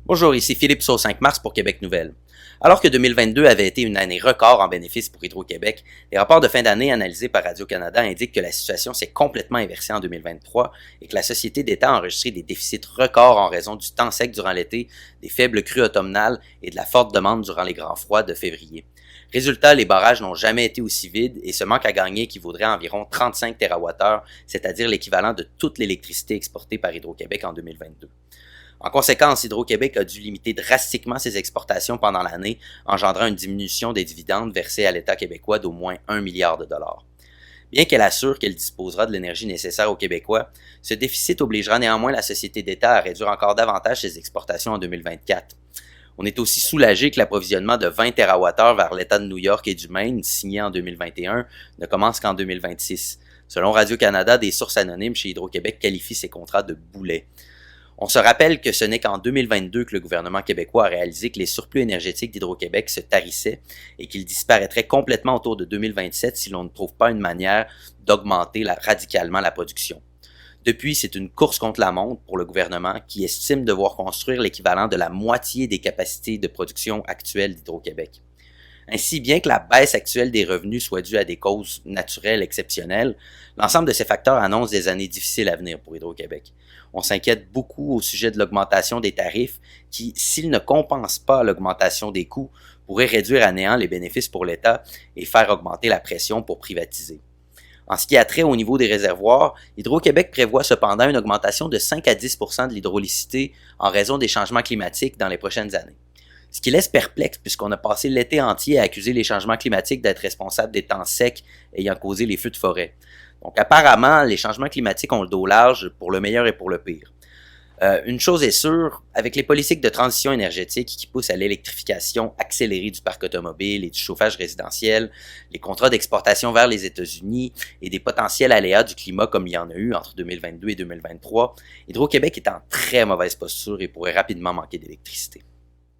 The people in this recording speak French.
Bonjour, ici Philippe Sauce 5 mars pour Québec Nouvelle. Alors que 2022 avait été une année record en bénéfices pour Hydro-Québec, les rapports de fin d'année analysés par Radio-Canada indiquent que la situation s'est complètement inversée en 2023 et que la société d'État a enregistré des déficits records en raison du temps sec durant l'été, des faibles crues automnales et de la forte demande durant les grands froids de février. Résultat, les barrages n'ont jamais été aussi vides et ce manque à gagner équivaudrait à environ 35 TWh, c'est-à-dire l'équivalent de toute l'électricité exportée par Hydro-Québec en 2022. En conséquence, Hydro-Québec a dû limiter drastiquement ses exportations pendant l'année, engendrant une diminution des dividendes versés à l'État québécois d'au moins 1 milliard de dollars. Bien qu'elle assure qu'elle disposera de l'énergie nécessaire aux Québécois, ce déficit obligera néanmoins la société d'État à réduire encore davantage ses exportations en 2024. On est aussi soulagé que l'approvisionnement de 20 TWh vers l'État de New York et du Maine, signé en 2021, ne commence qu'en 2026. Selon Radio-Canada, des sources anonymes chez Hydro-Québec qualifient ces contrats de boulets. On se rappelle que ce n'est qu'en 2022 que le gouvernement québécois a réalisé que les surplus énergétiques d'Hydro-Québec se tarissaient et qu'ils disparaîtraient complètement autour de 2027 si l'on ne trouve pas une manière d'augmenter radicalement la production. Depuis, c'est une course contre la montre pour le gouvernement qui estime devoir construire l'équivalent de la moitié des capacités de production actuelles d'Hydro-Québec. Ainsi, bien que la baisse actuelle des revenus soit due à des causes naturelles exceptionnelles, l'ensemble de ces facteurs annonce des années difficiles à venir pour Hydro-Québec. On s'inquiète beaucoup au sujet de l'augmentation des tarifs qui, s'ils ne compensent pas l'augmentation des coûts, pourraient réduire à néant les bénéfices pour l'État et faire augmenter la pression pour privatiser. En ce qui a trait au niveau des réservoirs, Hydro-Québec prévoit cependant une augmentation de 5 à 10 de l'hydraulicité en raison des changements climatiques dans les prochaines années. Ce qui laisse perplexe puisqu'on a passé l'été entier à accuser les changements climatiques d'être responsables des temps secs ayant causé les feux de forêt. Donc apparemment, les changements climatiques ont le dos large pour le meilleur et pour le pire. Une chose est sûre, avec les politiques de transition énergétique qui poussent à l'électrification accélérée du parc automobile et du chauffage résidentiel, les contrats d'exportation vers les États-Unis et des potentiels aléas du climat comme il y en a eu entre 2022 et 2023, Hydro-Québec est en très mauvaise posture et pourrait rapidement manquer d'électricité.